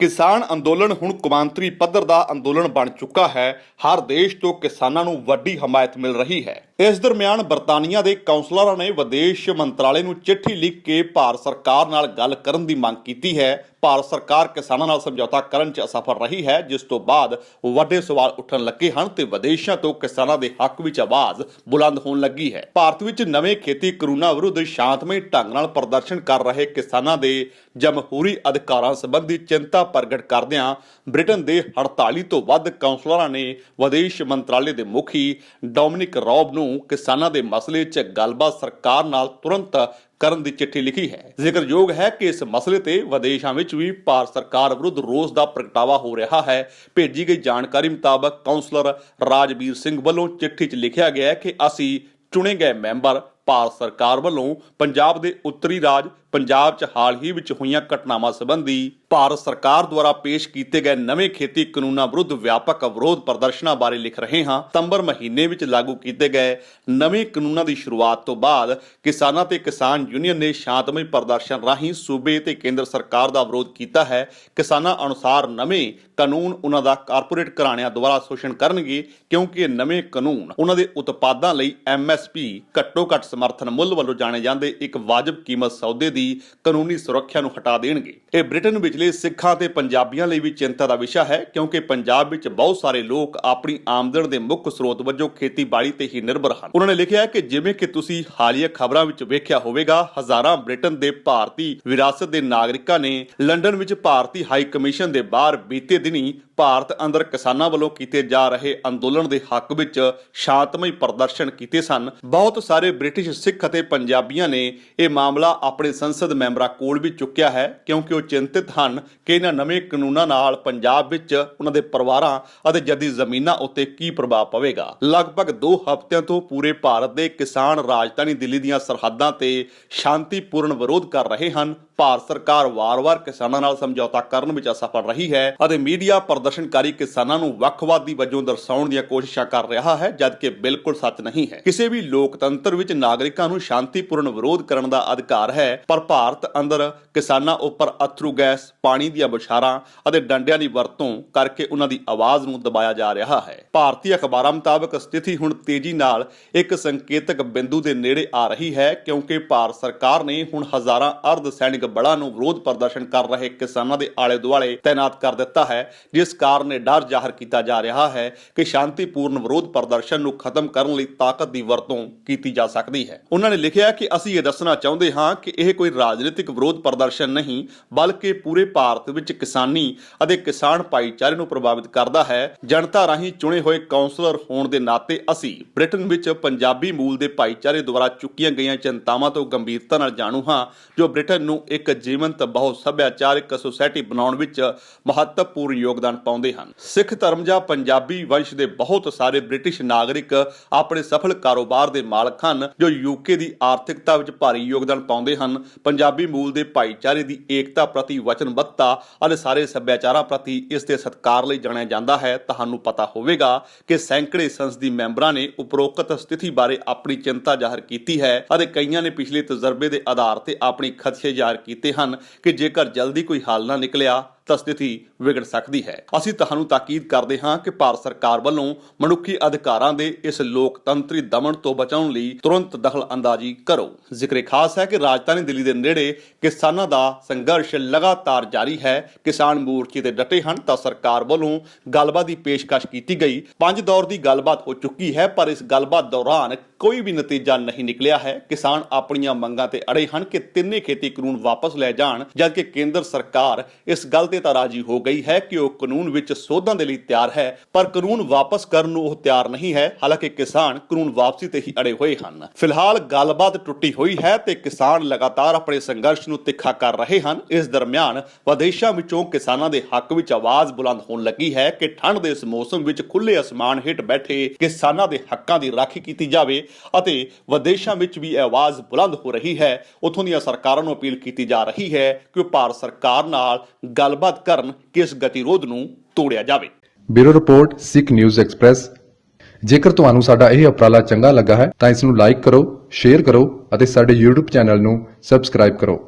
किसान अंदोलन हुण कौमांतरी पद्धर दा अंदोलन बन चुका है। हर देश तो किसानां नूं वड्डी हमायत मिल रही है। इस दरम्यान बरतानिया के कौंसलरां ने विदेश मंत्रालय नूं चिट्ठी लिख के भारत सरकार नाल गल करन दी मंग कीती है। भारत सरकार किसानां नाल समझौता करन च असफल रही है, जिस तो बाद वड्डे सवाल उठन लगे हन ते विदेशां तो किसानां दे हक विच आवाज़ बुलंद होण लगी है। भारत विच नਵੇਂ खेती कानूनां विरुद्ध शांतमई ढंग नाल प्रदर्शन कर रहे किसानां दे जमहूरी अधिकारां संबंधी चिंता प्रगट करदिआं ब्रिटेन के 48 तो वध कौंसलरां ने विदेश मंत्रालय के मुखी डोमिनिक रॉब नूं किसानां दे मसले च गलबात सरकार नाल तुरंत करन दी चिट्ठी लिखी है। जिक्रयोग है कि इस मसले ते विदेशों में भी भारत सरकार विरुद्ध रोष का प्रगटावा हो रहा है। भेजी गई जानकारी मुताबक कौंसलर राजवीर सिंह वालों चिट्ठी च लिखा गया है कि असी चुने गए मैंबर भारत सरकार वालों पंजाब के उत्तरी राज पंजाब च हाल ही विच होईयां घटनावां संबंधी भारत सरकार द्वारा पेश किए गए नवे खेती कानूनां विरुद्ध व्यापक विरोध प्रदर्शनां बारे लिख रहे हां। सितंबर महीने विच लागू किए गए नवे कानूनां की शुरुआत तो बाद किसानां ते किसान यूनियन ने शांतमई प्रदर्शन राहीं सूबे ते केंद्र सरकार का विरोध किया है। किसानां अनुसार नवे कानून उन्हां दा कारपोरेट घराणिਆਂ द्वारा शोषण करनगे, क्योंकि नवे कानून उन्हां दे उत्पादां लई MSP घट्टो घट्ट समर्थन मुੱਲ ਵੱਲੋਂ जाने जाते एक वाजिब कीमत सौदे की कानूनी सुरक्षा ਨੂੰ हटा देणगे। ਇਹ ब्रिटेन विचले सिखां ते पंजाबियां ਲਈ भी चिंता का विषय है, क्योंकि पंजाब विच बहुत सारे लोग अपनी आमदन के मुख स्रोत वजों खेतीबाड़ी ते ही निर्भर हैं। उन्होंने लिखा है कि जिवें कि तुसीं हालिया खबरां विच वेख्या होवेगा, हज़ारां ब्रिटेन के भारती विरासत के नागरिकां ने लंडन विच भारती हाई कमीशन के बाहर बीते दिनी भारत अंदर किसानां वालों कीते जा रहे अंदोलन के हक विच शांतमई प्रदर्शन कीते सन। बहुत सारे ब्रिटिश सिख ਅਤੇ पंजाबियां ने यह मामला अपने संसद मैंबरां कोल भी चुक्या है, क्योंकि वो चिंतित हैं कि इन्हां नਵੇਂ कानूनां नाल पंजाब विच उन्हां दे परिवारां ਅਤੇ जदी ਜ਼ਮੀਨਾਂ उत्ते की प्रभाव पवेगा। लगभग 2 हफ्तिਆਂ ਤੋਂ पूरे भारत के किसान राजधानी दिल्ली ਦੀਆਂ सरहदां ते शांतिपूर्ण विरोध कर रहे हैं। भारत सरकार वार-वार किसानां नाल समझौता करन विच असफल रही है ਅਤੇ मीडिया प्रदर्शनकारी किसानां नूं ਵੱਖਵਾਦੀ वजों दर्शाउण ਦੀਆਂ कोशिशां कर रहा है, जबकि बिल्कुल सच नहीं है। किसी भी लोकतंत्र विच नागरिकां नूं शांतिपूर्ण विरोध करन दा अधिकार है, पर भारत अंदर किसानां उपर अथरू गैस, पानी ਦੀਆਂ ਬੁਛਾਰਾਂ ਅਤੇ ਡੰਡਿਆਂ ਦੀ ਵਰਤੋਂ ਕਰਕੇ ਉਹਨਾਂ ਦੀ ਆਵਾਜ਼ ਨੂੰ ਦਬਾਇਆ ਜਾ ਰਿਹਾ ਹੈ। ਭਾਰਤੀ ਅਖਬਾਰਾਂ ਮੁਤਾਬਕ ਸਥਿਤੀ ਹੁਣ ਤੇਜ਼ੀ ਨਾਲ ਇੱਕ ਸੰਕੇਤਕ ਬਿੰਦੂ ਦੇ ਨੇੜੇ ਆ ਰਹੀ ਹੈ, ਕਿਉਂਕਿ ਭਾਰਤ ਸਰਕਾਰ ਨੇ ਹੁਣ ਹਜ਼ਾਰਾਂ ਅਰਧ ਸੈਨਿਕ ਬਲਾਂ ਨੂੰ ਵਿਰੋਧ ਪ੍ਰਦਰਸ਼ਨ ਕਰ ਰਹੇ ਕਿਸਾਨਾਂ ਦੇ ਆਲੇ ਦੁਆਲੇ ਤਾਇਨਾਤ ਕਰ ਦਿੱਤਾ ਹੈ, ਜਿਸ ਕਾਰਨ ਇਹ ਡਰ ਜ਼ਾਹਰ ਕੀਤਾ ਜਾ ਰਿਹਾ ਹੈ ਕਿ ਸ਼ਾਂਤੀਪੂਰਨ ਵਿਰੋਧ ਪ੍ਰਦਰਸ਼ਨ ਨੂੰ ਖਤਮ ਕਰਨ ਲਈ ਤਾਕਤ ਦੀ ਵਰਤੋਂ ਕੀਤੀ ਜਾ ਸਕਦੀ ਹੈ। ਉਹਨਾਂ ਨੇ ਲਿਖਿਆ ਕਿ ਅਸੀਂ ਇਹ ਦੱਸਣਾ ਚਾਹੁੰਦੇ ਹਾਂ ਕਿ ਇਹ ਕੋਈ ਰਾਜਨੀਤਿਕ ਵਿਰੋਧ ਪ੍ਰਦਰਸ਼ਨ ਨਹੀਂ, ਬਲਕਿ ਪੂਰੇ ਭਾਰਤ ਵਿੱਚ ਕਿਸਾਨੀ ਅਤੇ ਕਿਸਾਨ ਭਾਈਚਾਰੇ ਨੂੰ ਪ੍ਰਭਾਵਿਤ ਕਰਦਾ ਹੈ। ਜਨਤਾ ਰਾਹੀਂ ਚੁਣੇ ਹੋਏ ਕਾਉਂਸਲਰ ਹੋਣ ਦੇ ਨਾਤੇ ਅਸੀਂ ਬ੍ਰਿਟਨ ਵਿੱਚ ਪੰਜਾਬੀ ਮੂਲ ਦੇ ਭਾਈਚਾਰੇ ਦੁਆਰਾ ਚੁੱਕੀਆਂ ਗਈਆਂ ਚਿੰਤਾਵਾਂ ਤੋਂ ਗੰਭੀਰਤਾ ਨਾਲ ਜਾਣੂ ਹਾਂ, ਜੋ ਬ੍ਰਿਟਨ ਨੂੰ ਇੱਕ ਜੀਵੰਤ ਬਹੁ ਸੱਭਿਆਚਾਰਕ ਸੁਸਾਇਟੀ ਬਣਾਉਣ ਵਿੱਚ ਮਹੱਤਵਪੂਰਨ ਯੋਗਦਾਨ ਪਾਉਂਦੇ ਹਨ। ਸਿੱਖ ਧਰਮ ਜਾਂ ਪੰਜਾਬੀ ਵੰਸ਼ ਦੇ ਬਹੁਤ ਸਾਰੇ ਬ੍ਰਿਟਿਸ਼ ਨਾਗਰਿਕ ਆਪਣੇ ਸਫਲ ਕਾਰੋਬਾਰ ਦੇ ਮਾਲਕ ਹਨ, ਜੋ UK ਦੀ ਆਰਥਿਕਤਾ ਵਿੱਚ ਭਾਰੀ ਯੋਗਦਾਨ ਪਾਉਂਦੇ ਹਨ। ਪੰਜਾਬੀ ਮੂਲ ਦੇ ਭਾਈਚਾਰੇ ਦੀ ਏਕਤਾ ਪ੍ਰਤੀ ਵਚਨਬੱਧਤਾ ਅਤੇ ਸਾਰੇ ਸੱਭਿਆਚਾਰਾਂ ਪ੍ਰਤੀ ਇਸ ਦੇ ਸਤਿਕਾਰ ਲਈ ਜਾਣਿਆ ਜਾਂਦਾ ਹੈ। ਤੁਹਾਨੂੰ ਪਤਾ ਹੋਵੇਗਾ ਕਿ ਸੈਂਕੜੇ ਸੰਸਦੀ ਮੈਂਬਰਾਂ ਨੇ ਉਪਰੋਕਤ ਸਥਿਤੀ ਬਾਰੇ ਆਪਣੀ ਚਿੰਤਾ ਜ਼ਾਹਰ ਕੀਤੀ ਹੈ ਅਤੇ ਕਈਆਂ ਨੇ ਪਿਛਲੇ ਤਜਰਬੇ ਦੇ ਆਧਾਰ ਤੇ ਆਪਣੀ ਖਦਸ਼ੇ ਜ਼ਾਹਰ ਕੀਤੇ ਹਨ ਕਿ ਜੇਕਰ ਜਲਦੀ ਕੋਈ ਹੱਲ ਨਾ ਨਿਕਲਿਆ ਤਾਂ ਸਥਿਤੀ ਵਿਗੜ ਸਕਦੀ ਹੈ। ਅਸੀਂ ਤੁਹਾਨੂੰ ਤਾਕੀਦ ਕਰਦੇ ਹਾਂ ਕਿ ਭਾਰਤ ਸਰਕਾਰ ਵੱਲੋਂ ਮਨੁੱਖੀ ਅਧਿਕਾਰਾਂ ਦੇ ਇਸ ਲੋਕਤੰਤਰੀ ਦਮਨ ਤੋਂ ਬਚਾਉਣ ਲਈ ਤੁਰੰਤ ਦਖਲ ਅੰਦਾਜ਼ੀ ਕਰੋ। ਜ਼ਿਕਰ ਖਾਸ ਹੈ ਕਿ ਰਾਜਧਾਨੀ ਦਿੱਲੀ ਦੇ ਨੇੜੇ ਕਿਸਾਨਾਂ ਦਾ ਸੰਘਰਸ਼ ਲਗਾਤਾਰ ਜਾਰੀ ਹੈ। ਕਿਸਾਨ ਮੋਰਚੇ ਤੇ ਡਟੇ ਹਨ ਤਾਂ ਸਰਕਾਰ ਵੱਲੋਂ ਗੱਲਬਾਤ ਦੀ ਪੇਸ਼ਕਸ਼ ਕੀਤੀ ਗਈ। 5 ਦੌਰ ਦੀ ਗੱਲਬਾਤ ਹੋ ਚੁੱਕੀ ਹੈ, ਪਰ ਇਸ ਗੱਲਬਾਤ ਦੌਰਾਨ ਕੋਈ ਵੀ ਨਤੀਜਾ ਨਹੀਂ ਨਿਕਲਿਆ ਹੈ। ਕਿਸਾਨ ਆਪਣੀਆਂ ਮੰਗਾਂ ਤੇ ਅੜੇ ਹਨ ਕਿ ਤਿੰਨੇ ਖੇਤੀ ਕਾਨੂੰਨ ਵਾਪਸ ਲੈ ਜਾਣ, ਜਦਕਿ ਕੇਂਦਰ ਸਰਕਾਰ ਇਸ ਗੱਲ ਤੇ ਤਾਂ ਰਾਜੀ ਹੋ ਗਈ ਹੈ ਕਿ ਉਹ ਕਾਨੂੰਨ ਵਿੱਚ ਸੋਧਾਂ ਦੇ ਲਈ ਤਿਆਰ ਹੈ, ਪਰ ਕਾਨੂੰਨ ਵਾਪਸ ਕਰਨ ਨੂੰ ਉਹ ਤਿਆਰ ਨਹੀਂ ਹੈ। ਹਾਲਾਂਕਿ ਕਿਸਾਨ ਕਾਨੂੰਨ ਵਾਪਸੀ ਤੇ ਹੀ ਅੜੇ ਹੋਏ ਹਨ। ਫਿਲਹਾਲ ਗੱਲਬਾਤ ਟੁੱਟੀ ਹੋਈ ਹੈ ਤੇ ਕਿਸਾਨ ਲਗਾਤਾਰ ਆਪਣੇ ਸੰਘਰਸ਼ ਨੂੰ ਤਿੱਖਾ ਕਰ ਰਹੇ ਹਨ। ਇਸ ਦਰਮਿਆਨ ਵਿਦੇਸ਼ਾਂ ਵਿੱਚੋਂ ਕਿਸਾਨਾਂ ਦੇ ਹੱਕ ਵਿੱਚ ਆਵਾਜ਼ ਬੁਲੰਦ ਹੋਣ ਲੱਗੀ ਹੈ ਕਿ ਠੰਡ ਦੇ ਇਸ ਮੌਸਮ ਵਿੱਚ ਖੁੱਲੇ ਅਸਮਾਨ ਹੇਠ ਬੈਠੇ ਕਿਸਾਨਾਂ ਦੇ ਹੱਕਾਂ ਦੀ ਰਾਖੀ ਕੀਤੀ ਜਾਵੇ ਅਤੇ ਵਿਦੇਸ਼ਾਂ ਵਿੱਚ ਵੀ ਆਵਾਜ਼ ਬੁਲੰਦ ਹੋ ਰਹੀ ਹੈ। ਉੱਥੋਂ ਦੀਆਂ ਸਰਕਾਰਾਂ ਨੂੰ ਅਪੀਲ ਕੀਤੀ ਜਾ ਰਹੀ ਹੈ ਕਿ ਉਹ ਭਾਰਤ ਸਰਕਾਰ ਨਾਲ ਗੱਲਬਾਤ ਕਰਨ ਕਿ ਇਸ ਗਤੀਰੋਧ ਨੂੰ ਤੋੜਿਆ ਜਾਵੇ। ਬਿਊਰੋ ਰਿਪੋਰਟ ਸਿੱਖ ਨਿਊਜ਼ ਐਕਸਪ੍ਰੈਸ। ਜੇਕਰ ਤੁਹਾਨੂੰ ਸਾਡਾ ਇਹ ਉਪਰਾਲਾ ਚੰਗਾ ਲੱਗਾ ਹੈ ਤਾਂ ਇਸ ਨੂੰ ਲਾਈਕ ਕਰੋ, ਸ਼ੇਅਰ ਕਰੋ ਅਤੇ ਸਾਡੇ YouTube ਚੈਨਲ ਨੂੰ ਸਬਸਕ੍ਰਾਈਬ ਕਰੋ।